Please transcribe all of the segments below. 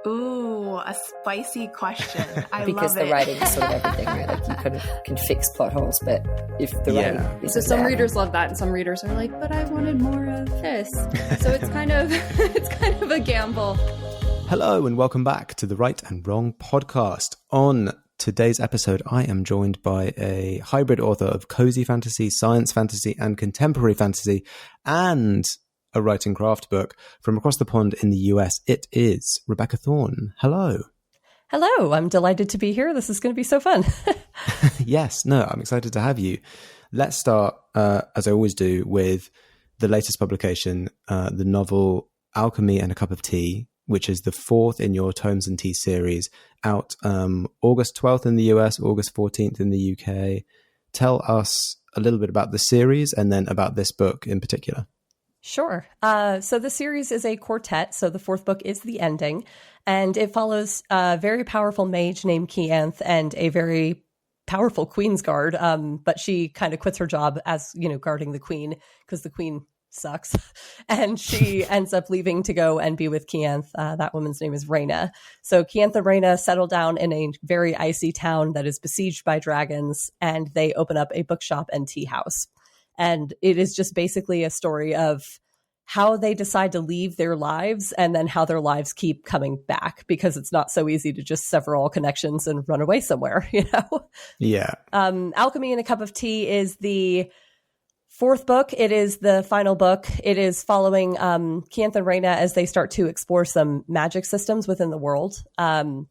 Ooh, a spicy question. I because love the writing is sort of everything, right? Like you kind of can fix plot holes, but if the writing is so some there, readers love that, and some readers are like, but I wanted more of this. So it's kind of a gamble. Hello and welcome back to the Right and Wrong podcast. On today's episode, I am joined by a hybrid author of cozy fantasy, science fantasy, and contemporary fantasy, and a writing craft book from across the pond in the US. It is Rebecca Thorne. Hello. Hello, I'm delighted to be here. This is going to be so fun. Yes, no, I'm excited to have you. Let's start, as I always do, with the latest publication, the novel Alchemy and a Cup of Tea, which is the fourth in your Tomes and Tea series, out August 12th in the US, August 14th in the UK. Tell us a little bit about the series and then about this book in particular. Sure. So the series is a quartet. So the fourth book is the ending, and it follows a very powerful mage named Kianth and a very powerful Queen's Guard. But she kind of quits her job as, guarding the Queen because the Queen sucks. And she ends up leaving to go and be with Kianth. That woman's name is Reyna. So Kianth and Reyna settle down in a very icy town that is besieged by dragons, and they open up a bookshop and tea house. And it is just basically a story of how they decide to leave their lives and then how their lives keep coming back, because it's not so easy to just sever all connections and run away somewhere, Yeah. Alchemy and a Cup of Tea is the fourth book. It is the final book. It is following Kianth and Reyna as they start to explore some magic systems within the world. I'll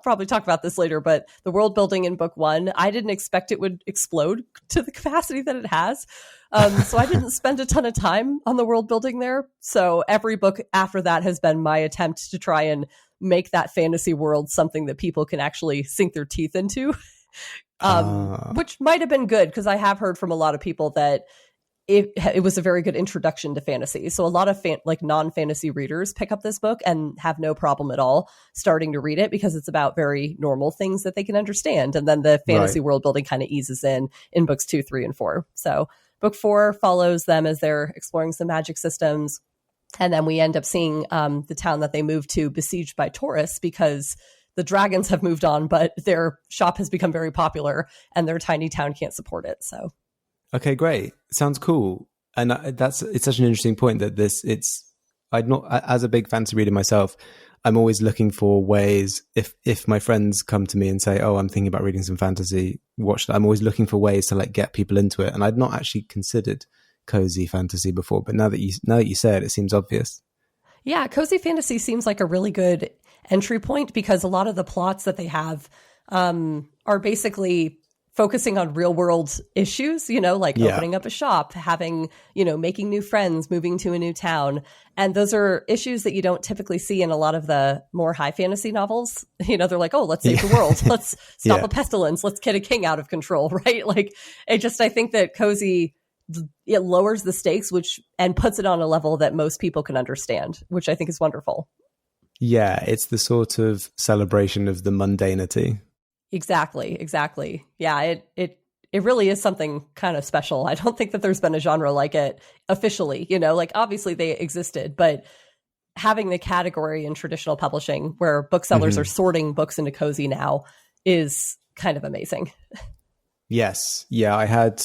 probably talk about this later, but the world building in book one, I didn't expect it would explode to the capacity that it has. So I didn't spend a ton of time on the world building there. So every book after that has been my attempt to try and make that fantasy world something that people can actually sink their teeth into, which might have been good, because I have heard from a lot of people that it was a very good introduction to fantasy. So a lot of non-fantasy readers pick up this book and have no problem at all starting to read it, because it's about very normal things that they can understand. And then the fantasy world building kind of eases in books 2, 3, and 4. So book 4 follows them as they're exploring some magic systems. And then we end up seeing the town that they moved to besieged by tourists, because the dragons have moved on, but their shop has become very popular and their tiny town can't support it. So. Okay, great. Sounds cool. And it's such an interesting point that I'd not, as a big fantasy reader myself, I'm always looking for ways, if my friends come to me and say, oh, I'm thinking about reading some fantasy, watch that. I'm always looking for ways to get people into it. And I'd not actually considered cozy fantasy before, but now that you say it, it seems obvious. Yeah, cozy fantasy seems like a really good entry point, because a lot of the plots that they have are basically focusing on real world issues, opening up a shop, having, making new friends, moving to a new town. And those are issues that you don't typically see in a lot of the more high fantasy novels. They're like, oh, let's save the world. Let's stop a pestilence. Let's get a king out of control, right? I think that cozy, it lowers the stakes, and puts it on a level that most people can understand, which I think is wonderful. Yeah, it's the sort of celebration of the mundanity. Exactly. Yeah, it really is something kind of special. I don't think that there's been a genre like it officially, obviously they existed, but having the category in traditional publishing where booksellers are sorting books into cozy now is kind of amazing. Yes. Yeah, I had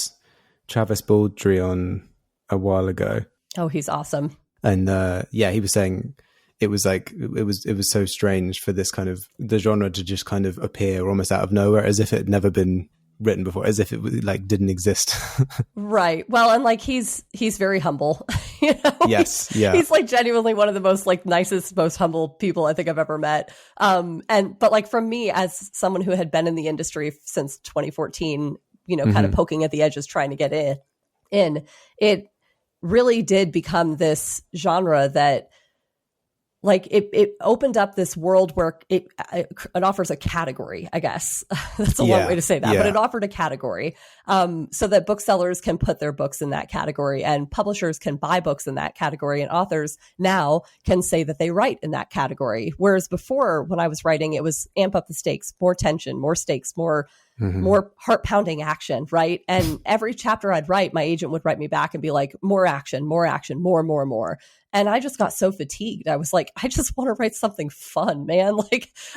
Travis Baldry on a while ago. Oh, he's awesome. And he was saying it was so strange for this kind of the genre to just kind of appear almost out of nowhere, as if it had never been written before, as if it didn't exist. Right. Well, and he's very humble. Yes. He's genuinely one of the most nicest, most humble people I think I've ever met. But from me, as someone who had been in the industry since 2014, kind of poking at the edges, trying to get in, it really did become this genre that it opened up this world where it offers a category, I guess. That's a long way to say that, but it offered a category so that booksellers can put their books in that category and publishers can buy books in that category and authors now can say that they write in that category. Whereas before, when I was writing, it was amp up the stakes, more tension, more stakes, more heart pounding action, right? And every chapter I'd write, my agent would write me back and be like, more action, more, more. And I just got so fatigued. I was like, I just want to write something fun, man.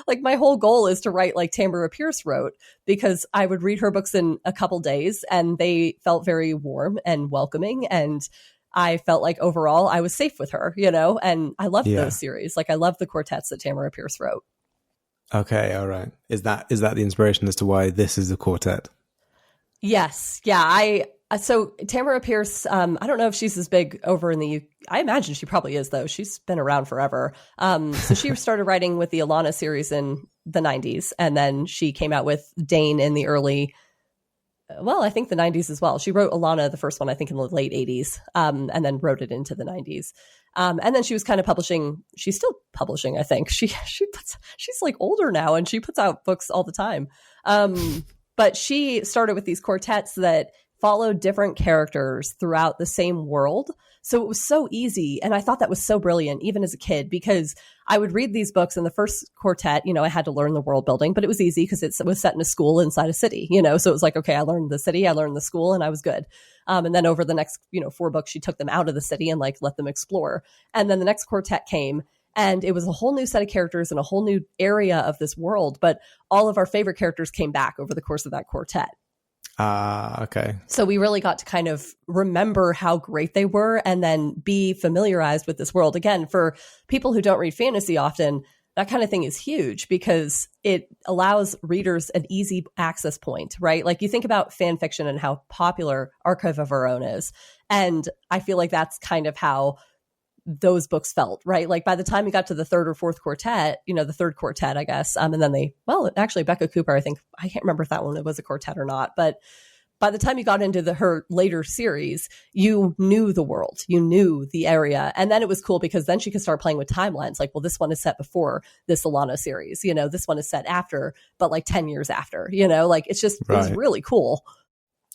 Like my whole goal is to write like Tamara Pierce wrote, because I would read her books in a couple days and they felt very warm and welcoming. And I felt like overall I was safe with her, you know, and I loved those series. Like I love the quartets that Tamara Pierce wrote. Okay. All right. Is that the inspiration as to why this is a quartet? Yes. Yeah. So Tamara Pierce, I don't know if she's as big over in the UK. I imagine she probably is, though. She's been around forever. So she started writing with the Alana series in the 90s. And then she came out with Dane in the early, I think the 90s as well. She wrote Alana, the first one, I think in the late 80s, and then wrote it into the 90s. And then she was kind of publishing. She's still publishing, I think. She's like older now and she puts out books all the time. But she started with these quartets that followed different characters throughout the same world. So it was so easy. And I thought that was so brilliant, even as a kid, because I would read these books and the first quartet, you know, I had to learn the world building, but it was easy because it was set in a school inside a city, you know? So it was like, okay, I learned the city, I learned the school, and I was good. And then over the next, 4 books, she took them out of the city and like let them explore. And then the next quartet came and it was a whole new set of characters and a whole new area of this world. But all of our favorite characters came back over the course of that quartet. Okay. So we really got to kind of remember how great they were and then be familiarized with this world. Again, for people who don't read fantasy often, that kind of thing is huge because it allows readers an easy access point, right? Like you think about fan fiction and how popular Archive of Our Own is. And I feel like that's kind of how those books felt, right? Like by the time you got to the third or fourth quartet, the third quartet, I guess. And then actually Becca Cooper, I think, I can't remember if that one was a quartet or not, but by the time you got into her later series, you knew the world, you knew the area. And then it was cool because then she could start playing with timelines. Like, well, this one is set before this Alana series, this one is set after, but like 10 years after, like it's just, right. It was really cool.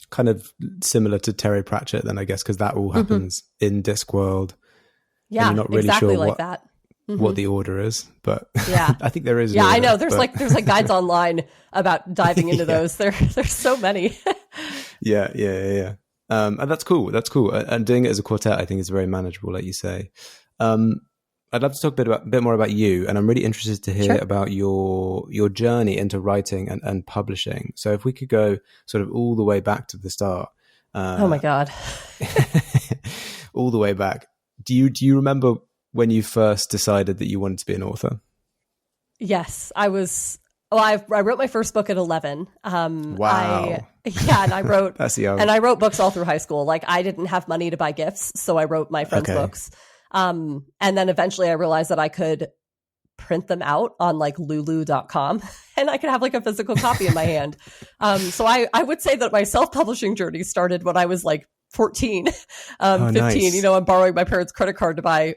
Kind of similar to Terry Pratchett then, I guess, because that all happens in Discworld. Yeah, you're not really exactly sure like that. What the order is, but yeah, I think there is. Yeah, order, I know. There's like guides online about diving into those. There's so many. Yeah. And that's cool. And doing it as a quartet, I think, is very manageable, like you say. I'd love to talk a bit more about you, and I'm really interested to hear about your journey into writing and publishing. So if we could go sort of all the way back to the start. Oh my God. All the way back. Do you remember when you first decided that you wanted to be an author? Yes, I was. Well, I wrote my first book at 11. Wow. And I wrote. That's young. And I wrote books all through high school. Like I didn't have money to buy gifts, so I wrote my friends' books. And then eventually I realized that I could print them out on like lulu.com and I could have like a physical copy in my hand. So I would say that my self-publishing journey started when I was like 14, 15, nice. I'm borrowing my parents' credit card to buy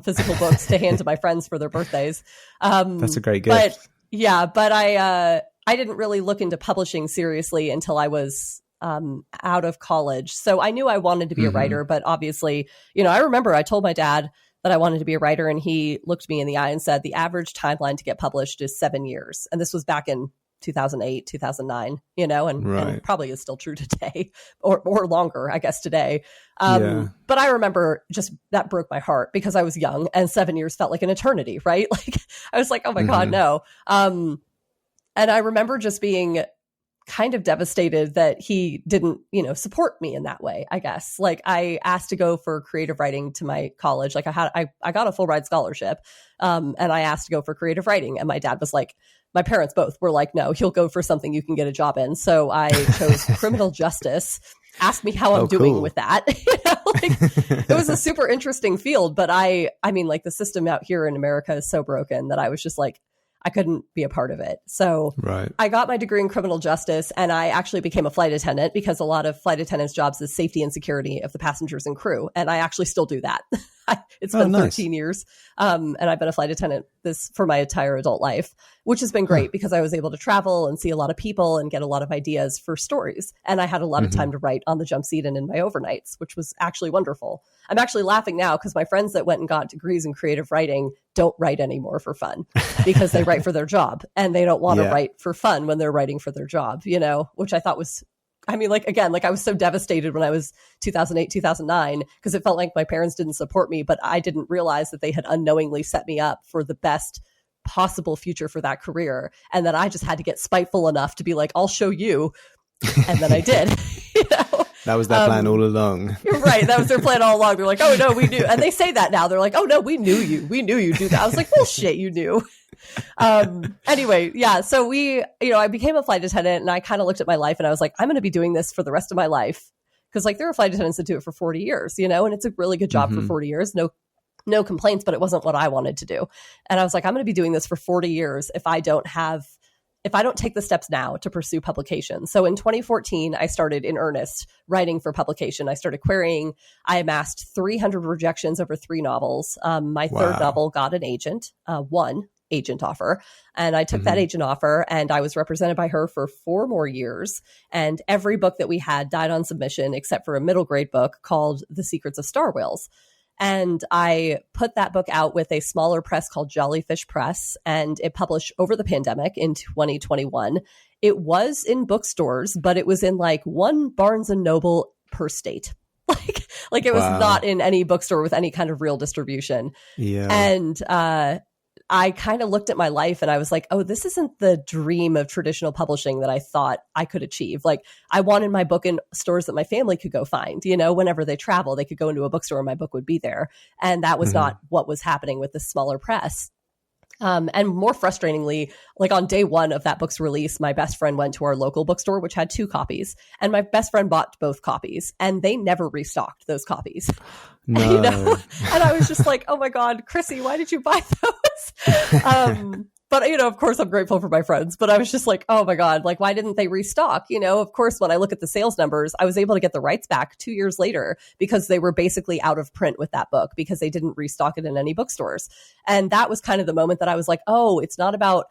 physical books to hand to my friends for their birthdays. That's a great gift. But I didn't really look into publishing seriously until I was out of college. So I knew I wanted to be a writer, but obviously, I remember I told my dad that I wanted to be a writer and he looked me in the eye and said, the average timeline to get published is 7 years. And this was back in 2008, 2009, and probably is still true today or longer, I guess, today. But I remember just that broke my heart because I was young and 7 years felt like an eternity, right? Like I was like, oh my God, no. And I remember just being kind of devastated that he didn't, support me in that way, I guess. Like I asked to go for creative writing to my college. Like I got a full ride scholarship. And I asked to go for creative writing. And my dad was like, my parents both were like, no, you'll go for something you can get a job in. So I chose criminal justice. Ask me how I'm doing with that. It was a super interesting field, but I mean, like the system out here in America is so broken that I was just like, I couldn't be a part of it. So I got my degree in criminal justice and I actually became a flight attendant because a lot of flight attendants' jobs is safety and security of the passengers and crew. And I actually still do that. It's been nice. 13 years. And I've been a flight attendant for my entire adult life, which has been great because I was able to travel and see a lot of people and get a lot of ideas for stories. And I had a lot of time to write on the jump seat and in my overnights, which was actually wonderful. I'm actually laughing now because my friends that went and got degrees in creative writing don't write anymore for fun because they write for their job, and they don't want to write for fun when they're writing for their job, which I thought was, I mean, like, again, like I was so devastated when I was 2008, 2009, because it felt like my parents didn't support me, but I didn't realize that they had unknowingly set me up for the best possible future for that career. And that I just had to get spiteful enough to be like, I'll show you. And then I did, That was their plan all along. You're right. That was their plan all along. They're like, oh no, we knew. And they say that now. They're like, oh no, we knew you. We knew you'd do that. I was like, bullshit, you knew. Anyway, yeah. So I became a flight attendant, and I kind of looked at my life and I was like, I'm going to be doing this for the rest of my life. Because like there are flight attendants that do it for 40 years, and it's a really good job for 40 years. No complaints, but it wasn't what I wanted to do. And I was like, I'm going to be doing this for 40 years if I don't take the steps now to pursue publication. So in 2014, I started in earnest writing for publication. I started querying. I amassed 300 rejections over 3 novels. My third novel got an agent, one agent offer. And I took that agent offer, and I was represented by her for 4 more years. And every book that we had died on submission except for a middle grade book called The Secrets of Star Whales. And I put that book out with a smaller press called Jellyfish Press, and it published over the pandemic in 2021. It was in bookstores, but it was in like one Barnes and Noble per state. Like it was not in any bookstore with any kind of real distribution. Yeah. And I kind of looked at my life and I was like, oh, this isn't the dream of traditional publishing that I thought I could achieve. Like I wanted my book in stores that my family could go find, whenever they travel, they could go into a bookstore and my book would be there. And that was not what was happening with the smaller press. And more frustratingly, like on day 1 of that book's release, my best friend went to our local bookstore, which had 2 copies, and my best friend bought both copies, and they never restocked those copies. No. And I was just like, oh my God, Chrissy, why did you buy those? But, of course, I'm grateful for my friends. But I was just like, oh, my God, like, why didn't they restock? Of course, when I look at the sales numbers, I was able to get the rights back 2 years later because they were basically out of print with that book because they didn't restock it in any bookstores. And that was kind of the moment that I was like, oh, it's not about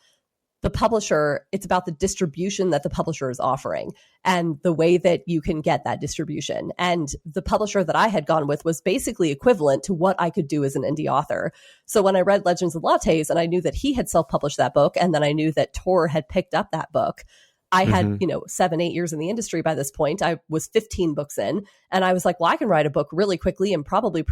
the publisher. It's about the distribution that the publisher is offering and the way that you can get that distribution. And the publisher that I had gone with was basically equivalent to what I could do as an indie author. So when I read Legends and Lattes and I knew that he had self-published that book, and then I knew that Tor had picked up that book, I had, 7-8 years in the industry by this point. I was 15 books in, and I was like, well, I can write a book really quickly and probably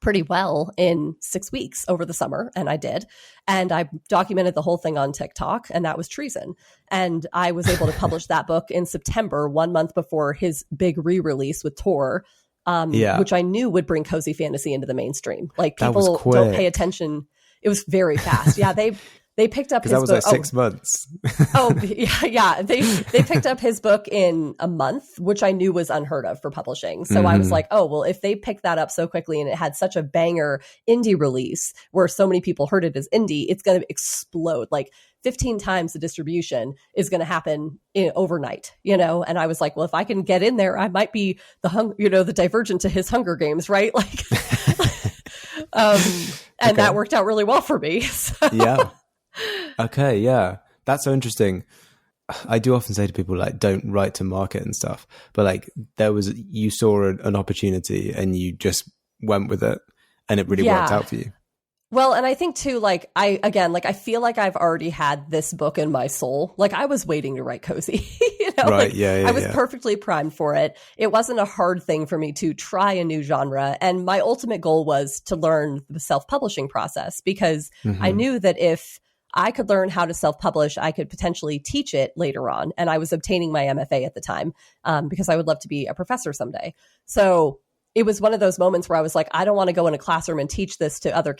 pretty well in 6 weeks over the summer. And I did. And I documented the whole thing on TikTok, and that was treason. And I was able to publish that book in September, 1 month before his big re-release with Tor, which I knew would bring cozy fantasy into the mainstream. Like people don't pay attention. It was very fast. Yeah. They picked up his book. Because that was like 6 months. Yeah. They picked up his book in a month, which I knew was unheard of for publishing. So I was like, oh, well, if they picked that up so quickly and it had such a banger indie release where so many people heard it as indie, it's going to explode. Like 15 times the distribution is going to happen overnight, And I was like, well, if I can get in there, I might be the Divergent to his Hunger Games, right? Like, and that worked out really well for me. So. Yeah. Okay, yeah. That's so interesting. I do often say to people, like, don't write to market and stuff. But like you saw an opportunity and you just went with it and it really worked out for you. Well, and I think too, like I feel like I've already had this book in my soul. Like I was waiting to write Cosy, Right, I was perfectly primed for it. It wasn't a hard thing for me to try a new genre. And my ultimate goal was to learn the self-publishing process because I knew that if I could learn how to self-publish, I could potentially teach it later on. And I was obtaining my MFA at the time because I would love to be a professor someday. So it was one of those moments where I was like, I don't want to go in a classroom and teach this to other,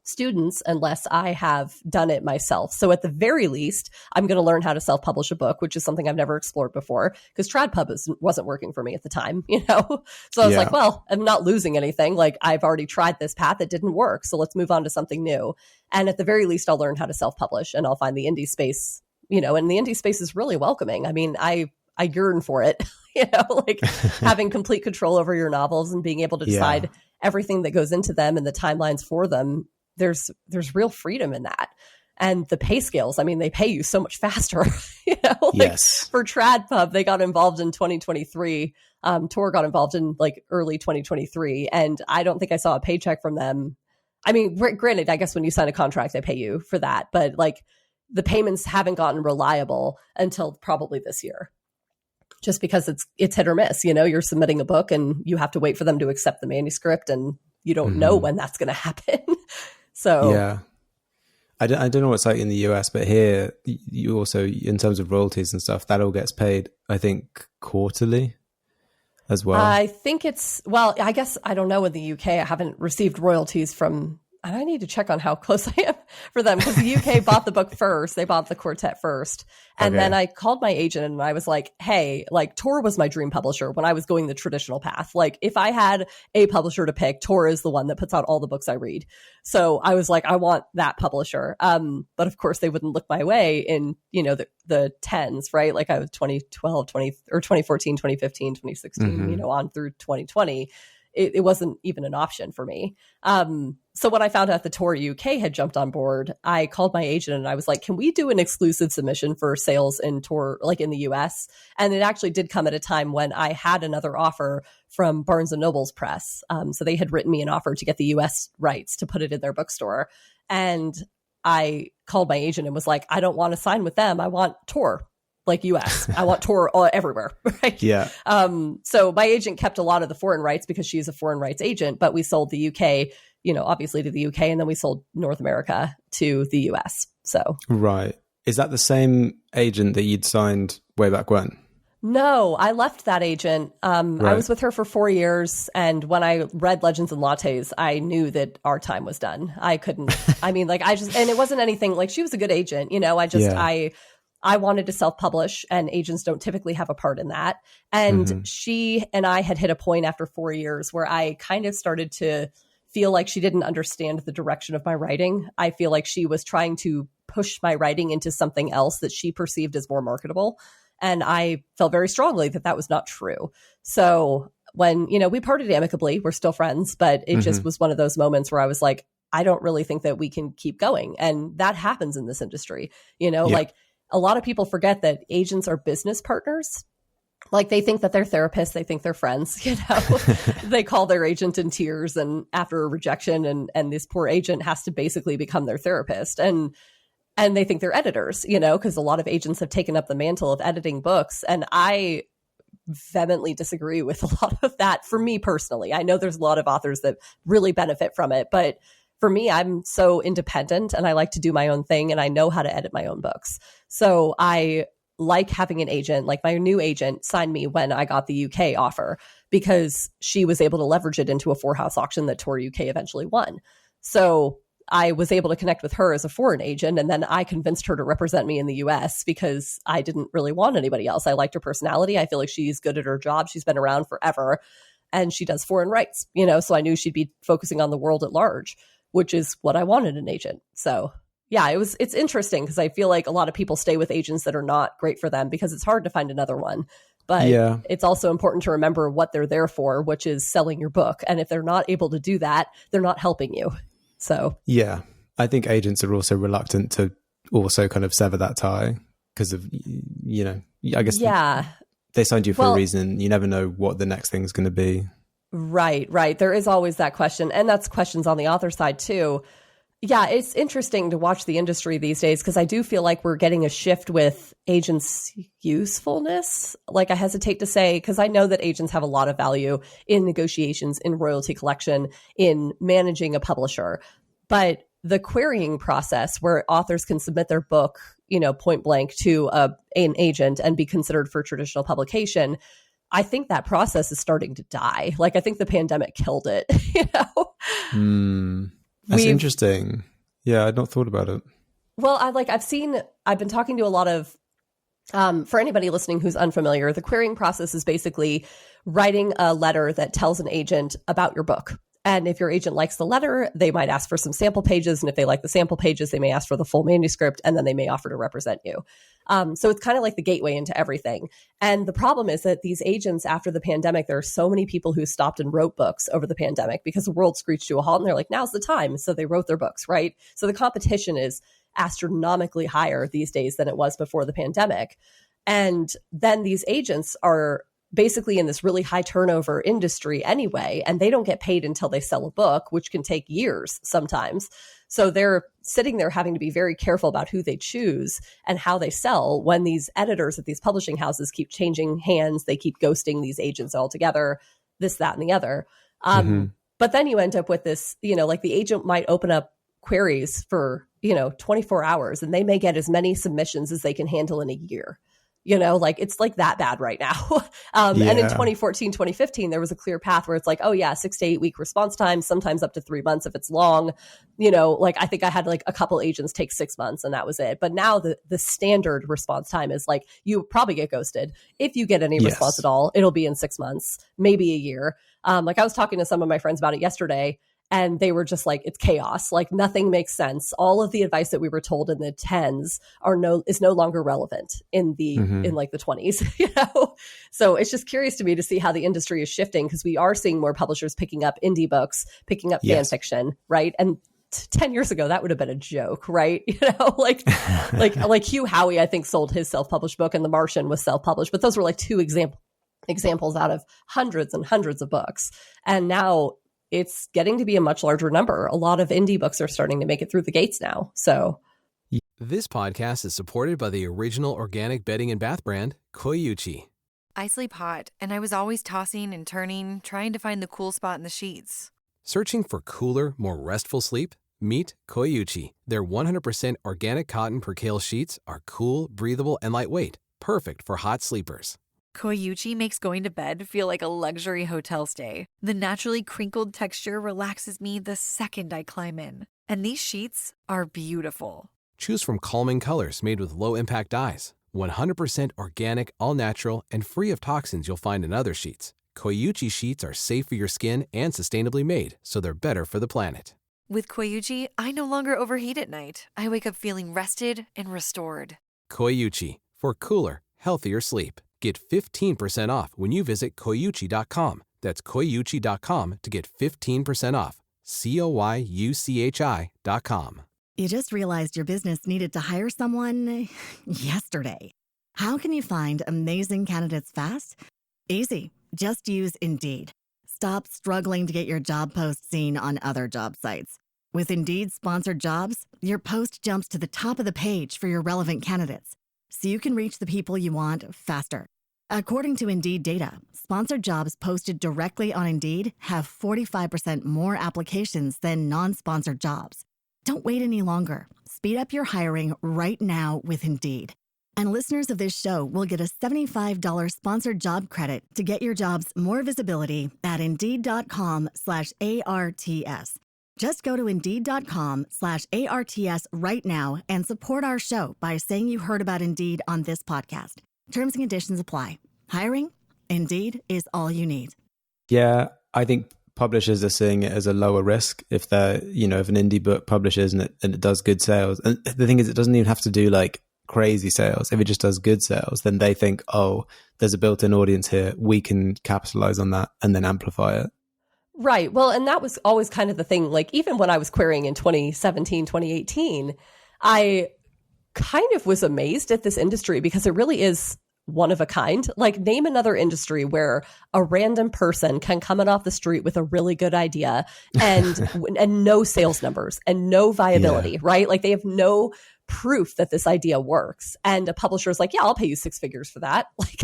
students unless I have done it myself. So at the very least, I'm going to learn how to self-publish a book, which is something I've never explored before because TradPub wasn't working for me at the time, So I was like, well, I'm not losing anything. Like I've already tried this path. It didn't work. So let's move on to something new. And at the very least, I'll learn how to self-publish and I'll find the indie space, and the indie space is really welcoming. I mean, I yearn for it, like having complete control over your novels and being able to decide everything that goes into them and the timelines for them, there's real freedom in that. And the pay scales, I mean, they pay you so much faster. Yes. For Trad Pub, they got involved in 2023. Tor got involved in like early 2023. And I don't think I saw a paycheck from them. I mean, granted, I guess when you sign a contract, they pay you for that. But like the payments haven't gotten reliable until probably this year. Just because it's hit or miss. You're submitting a book and you have to wait for them to accept the manuscript, and you don't know when that's going to happen. So yeah, I don't know what it's like in the US, but here you also, in terms of royalties and stuff, that all gets paid, I think, quarterly as well. I think I guess I don't know in the UK. I haven't received royalties from, and I need to check on how close I am for them, because the UK bought the book first. They bought the quartet first. And then I called my agent and I was like, hey, like Tor was my dream publisher when I was going the traditional path. Like if I had a publisher to pick, Tor is the one that puts out all the books I read. So I was like, I want that publisher. But of course they wouldn't look my way in, the tens, right? Like I was 2012, 2014, 2015, 2016, on through 2020. It wasn't even an option for me. So when I found out the Tor UK had jumped on board, I called my agent and I was like, can we do an exclusive submission for sales in Tor, like in the US? And it actually did come at a time when I had another offer from Barnes & Noble's press. So they had written me an offer to get the US rights to put it in their bookstore. And I called my agent and was like, I don't want to sign with them. I want Tor. Like US. I want Tor everywhere, right? Yeah. So my agent kept a lot of the foreign rights because she's a foreign rights agent, but we sold the UK, obviously to the UK, and then we sold North America to the US. So right. Is that the same agent that you'd signed way back when? No, I left that agent. Right. I was with her for 4 years. And when I read Legends and Lattes, I knew that our time was done. I couldn't, and it wasn't anything like, she was a good agent, I wanted to self-publish, and agents don't typically have a part in that. And she and I had hit a point after 4 years where I kind of started to feel like she didn't understand the direction of my writing. I feel like she was trying to push my writing into something else that she perceived as more marketable. And I felt very strongly that that was not true. So when, we parted amicably, we're still friends, but it just was one of those moments where I was like, I don't really think that we can keep going. And that happens in this industry, like, a lot of people forget that agents are business partners. Like they think that they're therapists, they think they're friends, They call their agent in tears and after a rejection, and this poor agent has to basically become their therapist. And they think they're editors, because a lot of agents have taken up the mantle of editing books. And I vehemently disagree with a lot of that for me personally. I know there's a lot of authors that really benefit from it, but for me, I'm so independent and I like to do my own thing and I know how to edit my own books. So I like having an agent, like my new agent signed me when I got the UK offer because she was able to leverage it into a 4-house auction that Tor UK eventually won. So I was able to connect with her as a foreign agent, and then I convinced her to represent me in the US because I didn't really want anybody else. I liked her personality. I feel like she's good at her job. She's been around forever and she does foreign rights, so I knew she'd be focusing on the world at large, which is what I wanted an agent. So yeah, it's interesting because I feel like a lot of people stay with agents that are not great for them because it's hard to find another one. But it's also important to remember what they're there for, which is selling your book. And if they're not able to do that, they're not helping you. So yeah, I think agents are also reluctant to also kind of sever that tie because of, I guess they signed you for a reason. You never know what the next thing's going to be. Right. There is always that question. And that's questions on the author side too. Yeah, it's interesting to watch the industry these days because I do feel like we're getting a shift with agents' usefulness. Like I hesitate to say, because I know that agents have a lot of value in negotiations, in royalty collection, in managing a publisher. But the querying process where authors can submit their book, point blank to an agent and be considered for traditional publication, I think that process is starting to die. Like I think the pandemic killed it, That's interesting. Yeah, I'd not thought about it. Well, I've been talking to a lot of, for anybody listening who's unfamiliar, the querying process is basically writing a letter that tells an agent about your book. And if your agent likes the letter, they might ask for some sample pages. And if they like the sample pages, they may ask for the full manuscript, and then they may offer to represent you. So it's kind of like the gateway into everything. And the problem is that these agents, after the pandemic, there are so many people who stopped and wrote books over the pandemic because the world screeched to a halt, and they're like, now's the time. So they wrote their books, right? So the competition is astronomically higher these days than it was before the pandemic. And then these agents are basically in this really high turnover industry anyway, and they don't get paid until they sell a book, which can take years sometimes. So they're sitting there having to be very careful about who they choose and how they sell when these editors at these publishing houses keep changing hands, they keep ghosting these agents altogether, this, that, and the other. But then you end up with this, like the agent might open up queries for, 24 hours, and they may get as many submissions as they can handle in a year. It's like that bad right now. And in 2014, 2015, there was a clear path where it's like, oh yeah, 6 to 8 week response time, sometimes up to 3 months if it's long. I think I had like a couple agents take 6 months and that was it. But now the standard response time is like, you probably get ghosted. If you get any response at all, it'll be in 6 months, maybe a year. I was talking to some of my friends about it yesterday, and they were just like, it's chaos. Like nothing makes sense. All of the advice that we were told in the 10s is no longer relevant in the in like the 20s. So it's just curious to me to see how the industry is shifting, because we are seeing more publishers picking up indie books, picking up fan fiction, right? And 10 years ago, that would have been a joke, right? Like Hugh Howey, I think, sold his self-published book, and The Martian was self-published, but those were like two examples out of hundreds and hundreds of books. And now it's getting to be a much larger number. A lot of indie books are starting to make it through the gates now. So this podcast is supported by the original organic bedding and bath brand, Koyuchi. I sleep hot, and I was always tossing and turning, trying to find the cool spot in the sheets. Searching for cooler, more restful sleep? Meet Koyuchi. Their 100% organic cotton percale sheets are cool, breathable, and lightweight. Perfect for hot sleepers. Koyuchi makes going to bed feel like a luxury hotel stay. The naturally crinkled texture relaxes me the second I climb in. And these sheets are beautiful. Choose from calming colors made with low-impact dyes. 100% organic, all-natural, and free of toxins you'll find in other sheets. Koyuchi sheets are safe for your skin and sustainably made, so they're better for the planet. With Koyuchi, I no longer overheat at night. I wake up feeling rested and restored. Koyuchi, for cooler, healthier sleep. Get 15% off when you visit Koyuchi.com. That's Koyuchi.com to get 15% off. Koyuchi.com. You just realized your business needed to hire someone yesterday. How can you find amazing candidates fast? Easy. Just use Indeed. Stop struggling to get your job post seen on other job sites. With Indeed sponsored jobs, your post jumps to the top of the page for your relevant candidates, so you can reach the people you want faster. According to Indeed data, sponsored jobs posted directly on Indeed have 45% more applications than non-sponsored jobs. Don't wait any longer. Speed up your hiring right now with Indeed. And listeners of this show will get a $75 sponsored job credit to get your jobs more visibility at Indeed.com/ARTS. Just go to Indeed.com/ARTS right now and support our show by saying you heard about Indeed on this podcast. Terms and conditions apply. Hiring? Indeed is all you need. Yeah, I think publishers are seeing it as a lower risk if they're, if an indie book publishes and it does good sales. And the thing is, it doesn't even have to do like crazy sales. If it just does good sales, then they think, oh, there's a built-in audience here. We can capitalize on that and then amplify it. Right. Well, and that was always kind of the thing. Like even when I was querying in 2017, 2018, I kind of was amazed at this industry because it really is one of a kind. Like name another industry where a random person can come in off the street with a really good idea and no sales numbers and no viability, right? Like they have no proof that this idea works. And a publisher is like, yeah, I'll pay you 6 figures for that. Like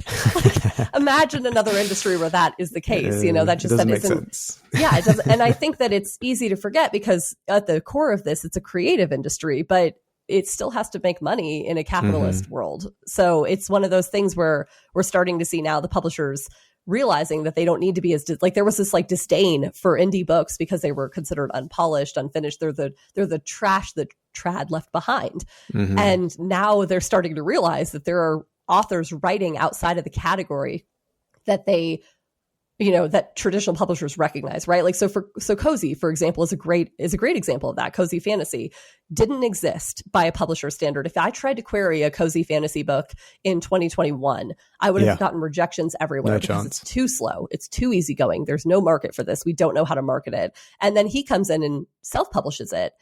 imagine another industry where that is the case, that just doesn't that make isn't sense. Yeah, it doesn't. And I think that it's easy to forget because at the core of this, it's a creative industry, but it still has to make money in a capitalist world. So it's one of those things where we're starting to see now the publishers realizing that they don't need to be as like there was this like disdain for indie books because they were considered unpolished, unfinished. They're the trash that trad left behind. And now they're starting to realize that there are authors writing outside of the category that they that traditional publishers recognize, right? Like, so Cosy, for example, is a great example of that. Cosy Fantasy didn't exist by a publisher standard. If I tried to query a Cosy Fantasy book in 2021, I would have gotten rejections everywhere because it's too slow. It's too easygoing. There's no market for this. We don't know how to market it. And then he comes in and self-publishes it,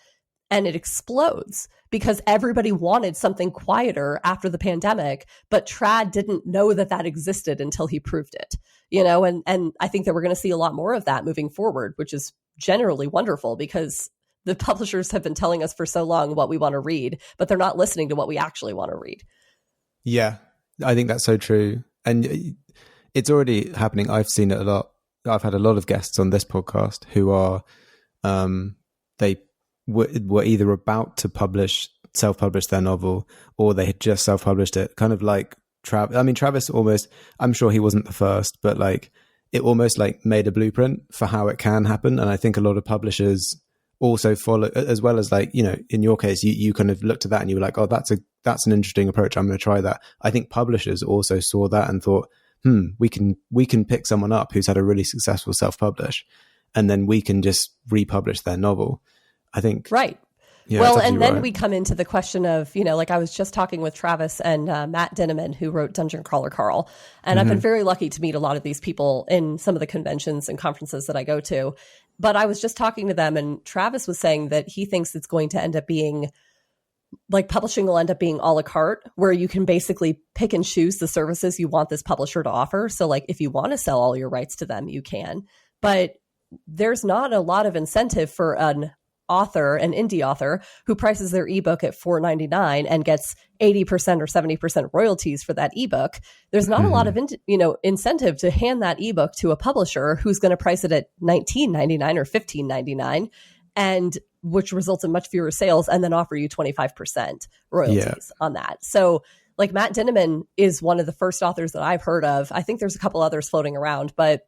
and it explodes because everybody wanted something quieter after the pandemic, but trad didn't know that existed until he proved it, and I think that we're going to see a lot more of that moving forward, which is generally wonderful because the publishers have been telling us for so long what we want to read, but they're not listening to what we actually want to read. Yeah, I think that's so true. And it's already happening. I've seen it a lot. I've had a lot of guests on this podcast who are, they were either about to self-publish their novel, or they had just self-published it, kind of like Travis almost, I'm sure he wasn't the first, but like it almost like made a blueprint for how it can happen. And I think a lot of publishers also follow, as well as like, in your case, you kind of looked at that and you were like, oh, that's an interesting approach. I'm going to try that. I think publishers also saw that and thought, we can pick someone up who's had a really successful self-publish, and then we can just republish their novel. I think. Right. Yeah, well, and then we come into the question of, like I was just talking with Travis and Matt Dinneman, who wrote Dungeon Crawler Carl. And I've been very lucky to meet a lot of these people in some of the conventions and conferences that I go to. But I was just talking to them, and Travis was saying that he thinks it's going to end up being like publishing will end up being a la carte, where you can basically pick and choose the services you want this publisher to offer. So like if you want to sell all your rights to them, you can. But there's not a lot of incentive for an indie author who prices their ebook at $4.99 and gets 80% or 70% royalties for that ebook. There's not a lot of incentive to hand that ebook to a publisher who's going to price it at $19.99 or $15.99, and which results in much fewer sales, and then offer you 25% royalties on that. So like Matt Dinneman is one of the first authors that I've heard of. I think there's a couple others floating around, but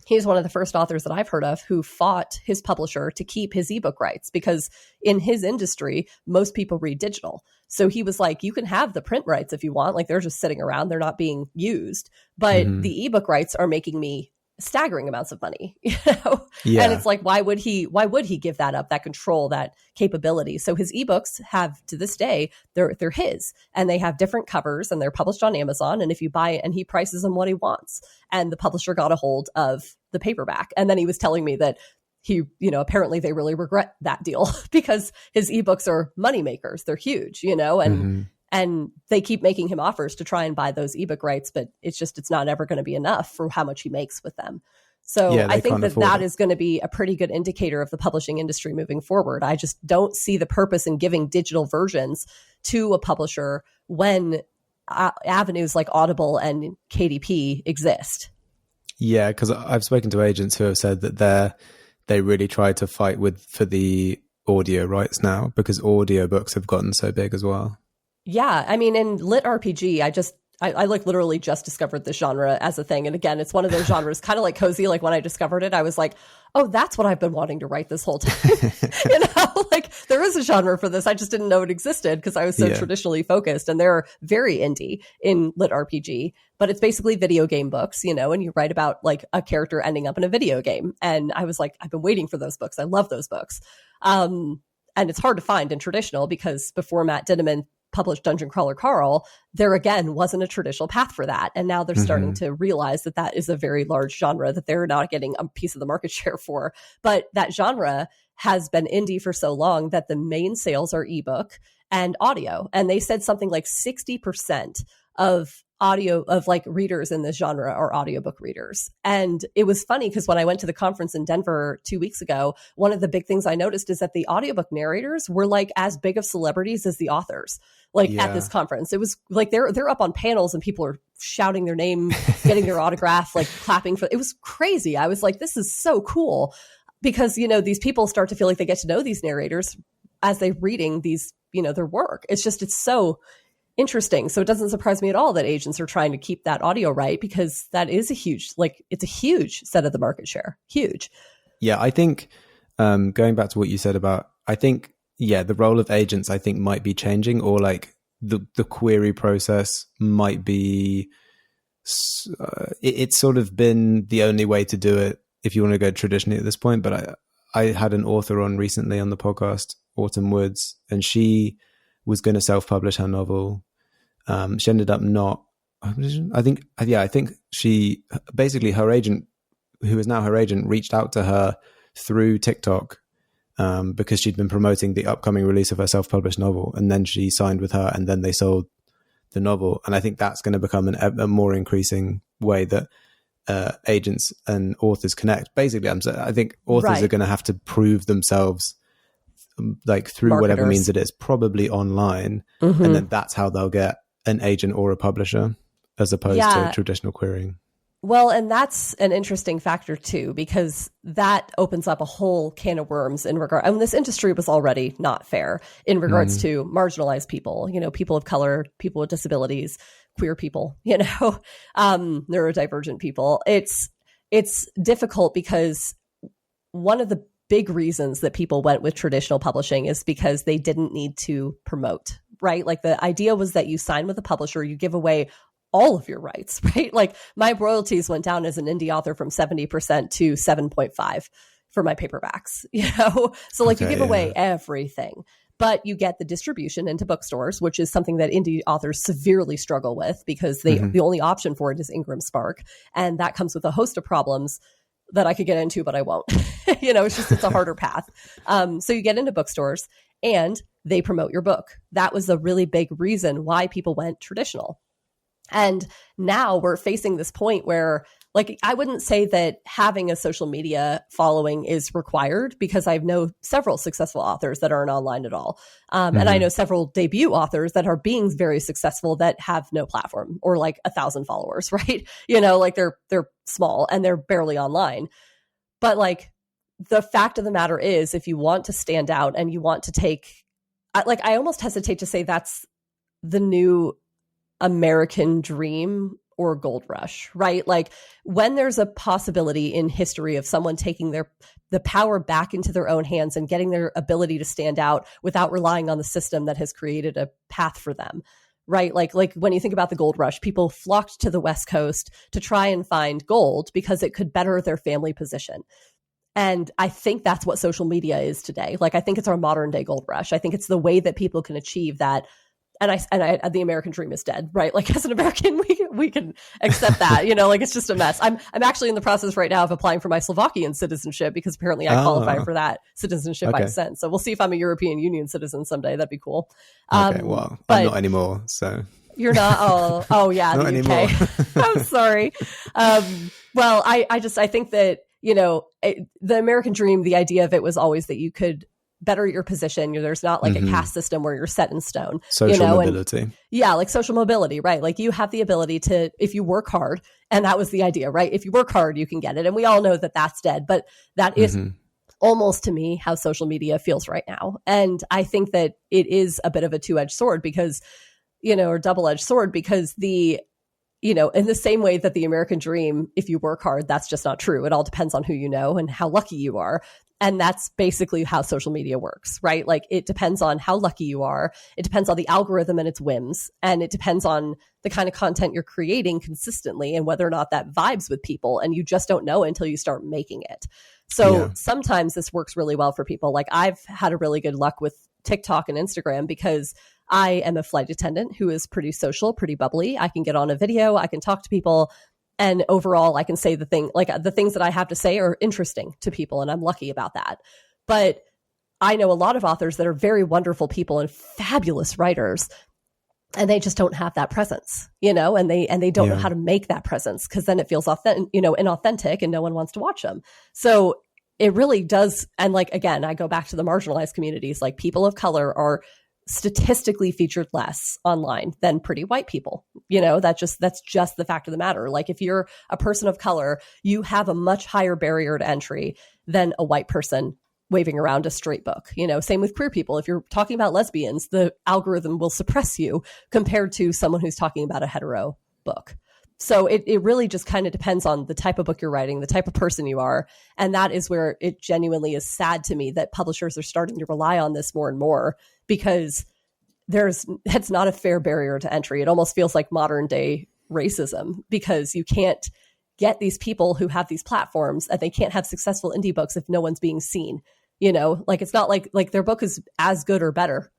he's one of the first authors that I've heard of who fought his publisher to keep his ebook rights, because in his industry, most people read digital. So he was like, you can have the print rights if you want. Like they're just sitting around. They're not being used. But the ebook rights are making me staggering amounts of money, And it's like, why would he give that up, that control, that capability? So his ebooks have, to this day, they're his, and they have different covers, and they're published on Amazon. And if you buy it, and he prices them what he wants, and the publisher got a hold of the paperback. And then he was telling me that he, apparently they really regret that deal because his ebooks are moneymakers. They're huge, and they keep making him offers to try and buy those ebook rights, but it's not ever going to be enough for how much he makes with them. So I think that is going to be a pretty good indicator of the publishing industry moving forward. I just don't see the purpose in giving digital versions to a publisher when avenues like Audible and KDP exist. Yeah, because I've spoken to agents who have said that they really try to fight for the audio rights now, because audiobooks have gotten so big as well. Yeah, I mean, in lit RPG, I like literally just discovered this genre as a thing. And again, it's one of those genres, kind of like Cozy. Like when I discovered it, I was like, oh, that's what I've been wanting to write this whole time. Like there is a genre for this. I just didn't know it existed because I was so traditionally focused. And they're very indie in lit RPG, but it's basically video game books, and you write about like a character ending up in a video game. And I was like, I've been waiting for those books. I love those books. And it's hard to find in traditional, because before Matt Dinneman published Dungeon Crawler Carl, there again wasn't a traditional path for that. And now they're starting to realize that is a very large genre that they're not getting a piece of the market share for. But that genre has been indie for so long that the main sales are ebook and audio. And they said something like 60% of audio of like readers in this genre are audiobook readers. And it was funny because when I went to the conference in Denver 2 weeks ago, one of the big things I noticed is that the audiobook narrators were like as big of celebrities as the authors. At this conference, it was like they're up on panels and people are shouting their name, getting their autograph, like clapping for. It was crazy. I was like, this is so cool, because these people start to feel like they get to know these narrators as they're reading these, their work. It's so interesting. So it doesn't surprise me at all that agents are trying to keep that audio right, because that is it's a huge set of the market share. Huge. Yeah, I think going back to what you said about, the role of agents, I think, might be changing, or like the query process might be it's sort of been the only way to do it if you want to go traditionally at this point. But I had an author on recently on the podcast, Autumn Woods, and she was going to self-publish her novel. She ended up not. I think she basically, her agent, who is now her agent, reached out to her through TikTok because she'd been promoting the upcoming release of her self-published novel, and then she signed with her, and then they sold the novel. And I think that's going to become a more increasing way that agents and authors connect. Basically, I think authors are going to have to prove themselves, like through whatever means it is, probably online, and then that's how they'll get an agent or a publisher, as opposed to traditional querying. Well, and that's an interesting factor too, because that opens up a whole can of worms in regard. I mean, this industry was already not fair in regards to marginalized people, people of color, people with disabilities, queer people, neurodivergent people. It's difficult because one of the big reasons that people went with traditional publishing is because they didn't need to promote, right? Like the idea was that you sign with a publisher, you give away all of your rights, right? Like my royalties went down as an indie author from 70% to 7.5 for my paperbacks, So like you give away everything, but you get the distribution into bookstores, which is something that indie authors severely struggle with because the only option for it is Ingram Spark. And that comes with a host of problems that I could get into, but I won't. It's a harder path. So you get into bookstores and they promote your book. That was a really big reason why people went traditional. And now we're facing this point where, like, I wouldn't say that having a social media following is required, because I know several successful authors that aren't online at all. And I know several debut authors that are being very successful that have no platform or like 1,000 followers, right? Like they're small and they're barely online. But like the fact of the matter is, if you want to stand out and you want to take, I almost hesitate to say that's the new American dream or gold rush, right? Like when there's a possibility in history of someone taking the power back into their own hands and getting their ability to stand out without relying on the system that has created a path for them, right? Like when you think about the gold rush, people flocked to the West Coast to try and find gold because it could better their family position. And I think that's what social media is today. Like I think it's our modern day gold rush. I think it's the way that people can achieve that. And the American dream is dead, right? Like as an American, we can accept that, like it's just a mess. I'm actually in the process right now of applying for my Slovakian citizenship because apparently I qualify for that citizenship by descent. So we'll see if I'm a European Union citizen someday. That'd be cool. Well, I'm not anymore. So you're not. Oh yeah, not the anymore. UK. I'm sorry. Well, I think that the American dream, the idea of it was always that you could better your position. There's not like a caste system where you're set in stone. Social mobility. Like social mobility, right? Like you have the ability to, if you work hard, and that was the idea, right? If you work hard, you can get it. And we all know that that's dead, but that is almost to me how social media feels right now. And I think that it is a bit of a two-edged sword because, or double-edged sword because in the same way that the American dream, if you work hard, that's just not true. It all depends on who you know and how lucky you are. And that's basically how social media works, right? Like it depends on how lucky you are. It depends on the algorithm and its whims. And it depends on the kind of content you're creating consistently and whether or not that vibes with people. And you just don't know until you start making it. So sometimes this works really well for people. Like I've had a really good luck with TikTok and Instagram because I am a flight attendant who is pretty social, pretty bubbly. I can get on a video. I can talk to people. And overall, I can say the things that I have to say are interesting to people, and I'm lucky about that. But I know a lot of authors that are very wonderful people and fabulous writers, and they just don't have that presence, and they don't know how to make that presence because then it feels inauthentic, and no one wants to watch them. So it really does. And like again, I go back to the marginalized communities. Like people of color are statistically featured less online than pretty white people. That's just the fact of the matter. Like if you're a person of color, you have a much higher barrier to entry than a white person waving around a straight book. Same with queer people. If you're talking about lesbians, the algorithm will suppress you compared to someone who's talking about a hetero book. So it really just kind of depends on the type of book you're writing, the type of person you are. And that is where it genuinely is sad to me that publishers are starting to rely on this more and more because it's not a fair barrier to entry. It almost feels like modern day racism, because you can't get these people who have these platforms, and they can't have successful indie books if no one's being seen. You know, like it's not like their book is as good or better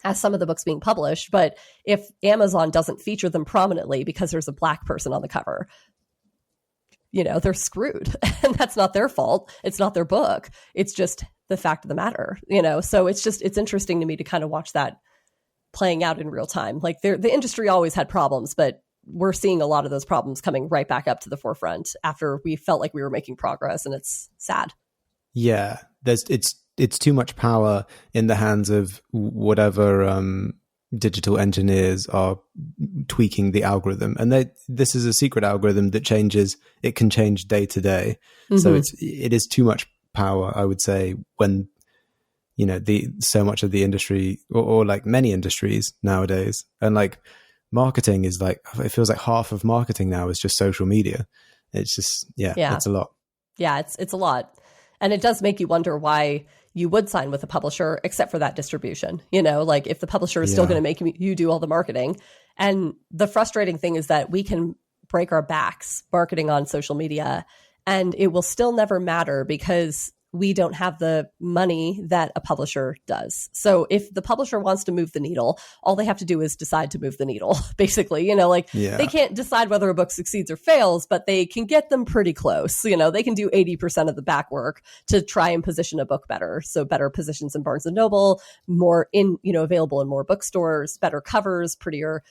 as some of the books being published, but if Amazon doesn't feature them prominently because there's a Black person on the cover, you know, they're screwed. And that's not their fault. It's not their book. It's just the fact of the matter, you know? So it's interesting to me to kind of watch that playing out in real time. Like the industry always had problems, but we're seeing a lot of those problems coming right back up to the forefront after we felt like we were making progress, and it's sad. Yeah, it's too much power in the hands of whatever digital engineers are tweaking the algorithm, and this is a secret algorithm that changes. It can change day to day, so it is too much power, I would say, when you know so much of the industry or like many industries nowadays, and like marketing is like, it feels like half of marketing now is just social media. It's just it's a lot. Yeah, it's a lot. And it does make you wonder why you would sign with a publisher, except for that distribution. You know, like if the publisher is still going to make you do all the marketing. And the frustrating thing is that we can break our backs marketing on social media, and it will still never matter because we don't have the money that a publisher does. So if the publisher wants to move the needle, all they have to do is decide to move the needle, basically. You know, like they can't decide whether a book succeeds or fails, but they can get them pretty close. You know, they can do 80% of the back work to try and position a book better. So better positions in Barnes & Noble, more available in more bookstores, better covers, prettier,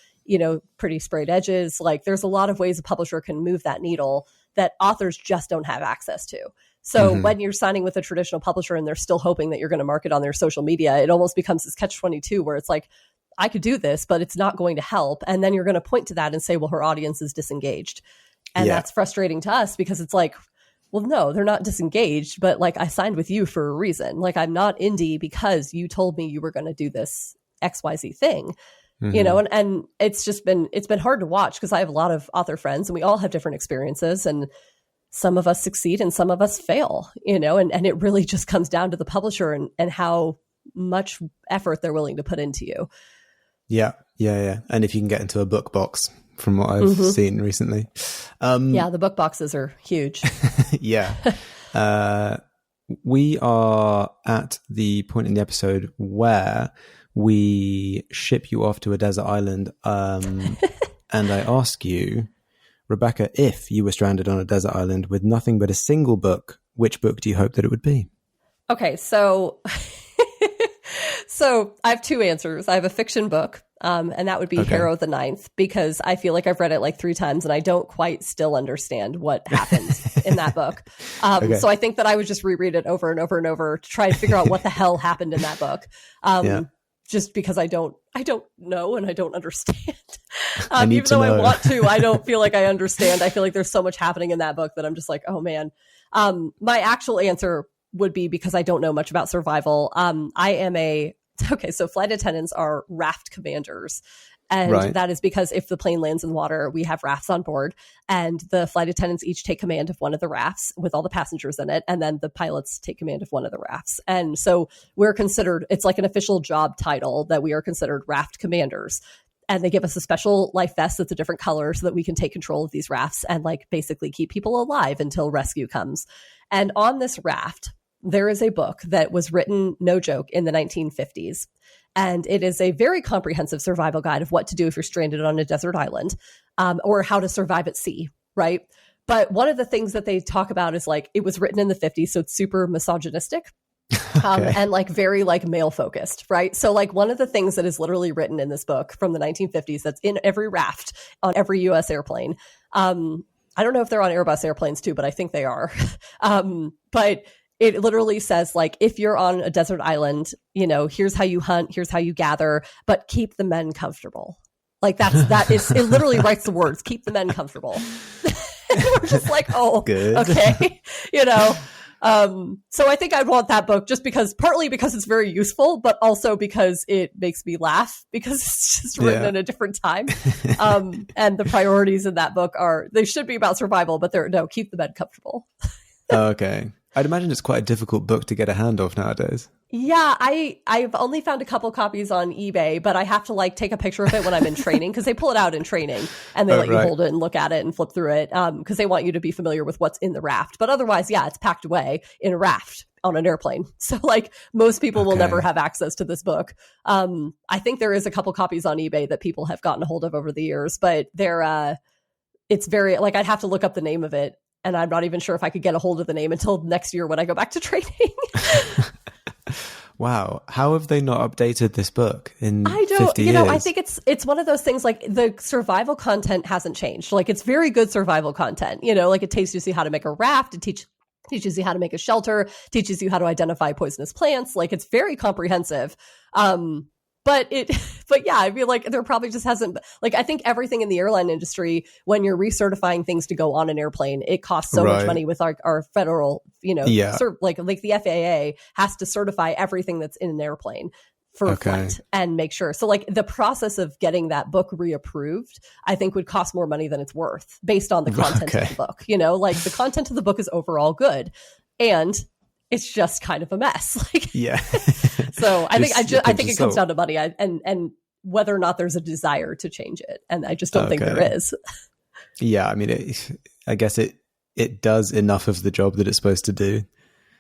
pretty sprayed edges. Like there's a lot of ways a publisher can move that needle that authors just don't have access to. So when you're signing with a traditional publisher and they're still hoping that you're going to market on their social media, it almost becomes this catch-22 where it's like, I could do this, but it's not going to help. And then you're going to point to that and say, well, her audience is disengaged. And that's frustrating to us because it's like, well, no, they're not disengaged, but like I signed with you for a reason. Like I'm not indie because you told me you were going to do this XYZ thing. You know, and it's been hard to watch because I have a lot of author friends and we all have different experiences, and some of us succeed and some of us fail, and it really just comes down to the publisher and how much effort they're willing to put into you. Yeah. And if you can get into a book box, from what I've seen recently. The book boxes are huge. We are at the point in the episode where we ship you off to a desert island. And I ask you, Rebecca, if you were stranded on a desert island with nothing but a single book, which book do you hope that it would be? Okay, so I have two answers. I have a fiction book, and that would be Harrow the Ninth, because I feel like I've read it like 3 times and I don't quite still understand what happens in that book. So I think that I would just reread it over and over and over to try and figure out what the hell happened in that book. Just because I don't know and I don't understand. Even though I want to, I don't feel like I understand. I feel like there's so much happening in that book that I'm just like, oh man. My actual answer would be, because I don't know much about survival. So flight attendants are raft commanders. And that is because if the plane lands in water, we have rafts on board, and the flight attendants each take command of one of the rafts with all the passengers in it. And then the pilots take command of one of the rafts. And so we're considered, it's like an official job title that we are considered raft commanders. And they give us a special life vest that's a different color so that we can take control of these rafts and like basically keep people alive until rescue comes. And on this raft, there is a book that was written, no joke, in the 1950s. And it is a very comprehensive survival guide of what to do if you're stranded on a desert island, or how to survive at sea, right? But one of the things that they talk about is like, it was written in the 50s, so it's super misogynistic. And like very like male focused, right? So like one of the things that is literally written in this book from the 1950s that's in every raft on every US airplane. I don't know if they're on Airbus airplanes too, but I think they are. But it literally says like, if you're on a desert island, here's how you hunt, here's how you gather, but keep the men comfortable. Like that is, it literally writes the words, keep the men comfortable. And we're just like, oh, good. Okay. So I think I'd want that book just partly because it's very useful, but also because it makes me laugh because it's just written in a different time. And the priorities in that book they should be about survival, but keep the men comfortable. Okay. I'd imagine it's quite a difficult book to get a hand of nowadays. Yeah, I've only found a couple copies on eBay, but I have to like take a picture of it when I'm in training because they pull it out in training and they let you hold it and look at it and flip through it because they want you to be familiar with what's in the raft. But otherwise, yeah, it's packed away in a raft on an airplane. So like most people will never have access to this book. I think there is a couple copies on eBay that people have gotten a hold of over the years, but it's very like I'd have to look up the name of it. And I'm not even sure if I could get a hold of the name until next year when I go back to training. Wow. How have they not updated this book in 50 years? years? I think it's one of those things like the survival content hasn't changed. Like it's very good survival content, like it teaches you how to make a raft. It teaches you how to make a shelter, teaches you how to identify poisonous plants. Like it's very comprehensive. But yeah, I feel like there probably just hasn't, like, I think everything in the airline industry, when you're recertifying things to go on an airplane, it costs so much money with our federal, like the FAA has to certify everything that's in an airplane for a flight and make sure. So like the process of getting that book reapproved, I think would cost more money than it's worth based on the content of the book, like the content of the book is overall good. And it's just kind of a mess. So I think it comes down to money and whether or not there's a desire to change it. And I just don't think there is. Yeah. I mean, I guess it does enough of the job that it's supposed to do.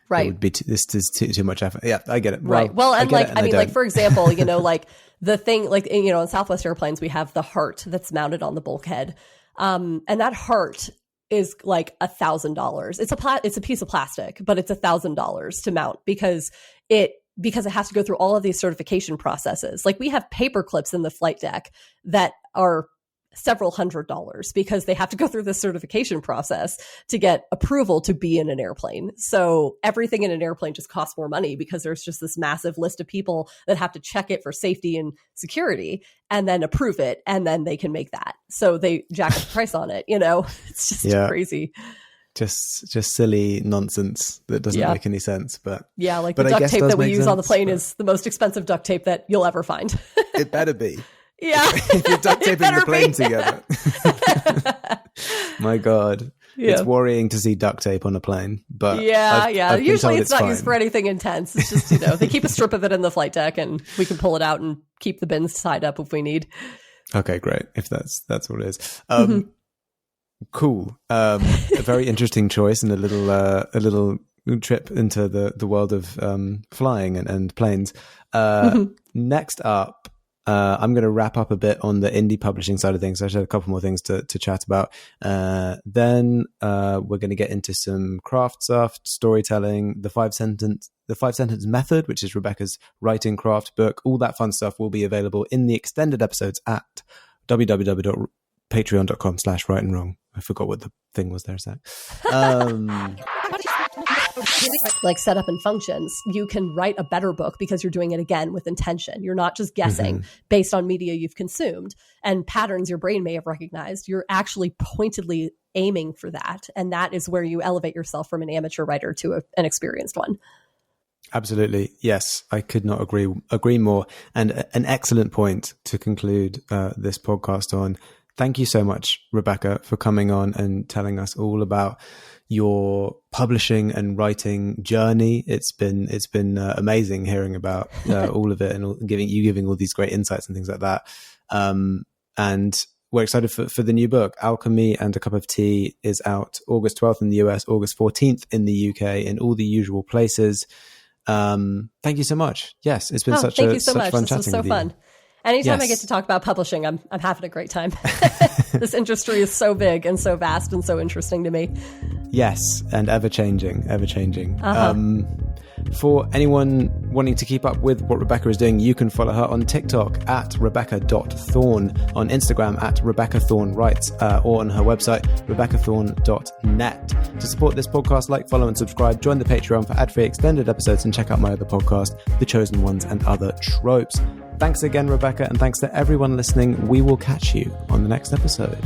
Right. It would be this is too much effort. Yeah, I get it. Right. Well, and like, for example, like the thing, like, in Southwest Airplanes, we have the heart that's mounted on the bulkhead. And that heart is like $1,000. It's a piece of plastic, but it's $1,000 to mount because it has to go through all of these certification processes. Like we have paper clips in the flight deck that are several $100s because they have to go through this certification process to get approval to be in an airplane. So everything in an airplane just costs more money because there's just this massive list of people that have to check it for safety and security and then approve it. And then they can make that. So they jack up the price on it. It's just crazy. Just silly nonsense that doesn't make any sense. But the duct tape that we use on the plane is the most expensive duct tape that you'll ever find. It better be. Yeah. If you're duct taping the plane together. My God. Yeah. It's worrying to see duct tape on a plane. But I've usually it's not fine. used for anything intense. It's just, they keep a strip of it in the flight deck and we can pull it out and keep the bins tied up if we need. Okay, great. If that's what it is. Cool. A very interesting choice and a little trip into the world of flying and planes. Next up, I'm going to wrap up a bit on the indie publishing side of things. I just had a couple more things to chat about. Then we're going to get into some craft stuff, storytelling, the five sentence method, which is Rebecca's writing craft book. All that fun stuff will be available in the extended episodes at www.patreon.com/rightandwrong. I forgot what the thing was there a sec. Like setup and functions, you can write a better book because you're doing it again with intention. You're not just guessing based on media you've consumed and patterns your brain may have recognized. You're actually pointedly aiming for that. And that is where you elevate yourself from an amateur writer to an experienced one. Absolutely. Yes, I could not agree more. And an excellent point to conclude this podcast on. Thank you so much, Rebecca, for coming on and telling us all about your publishing and writing journey. It's been amazing hearing about all of it and giving all these great insights and things like that. And we're excited for the new book. Alchemy and a Cup of Tea is out August 12th in the US, August 14th in the UK, in all the usual places. Thank you so much. Yes, it's been such fun chatting with you. This was so fun. Anytime I get to talk about publishing, I'm having a great time. This industry is so big and so vast and so interesting to me. Yes, and ever changing. For anyone wanting to keep up with what Rebecca is doing, you can follow her on TikTok at Rebecca.Thorne, on Instagram at Rebecca Thorne Writes, or on her website, RebeccaThorne.net. To support this podcast, like, follow, and subscribe. Join the Patreon for ad-free extended episodes and check out my other podcast, The Chosen Ones and Other Tropes. Thanks again, Rebecca, and thanks to everyone listening. We will catch you on the next episode.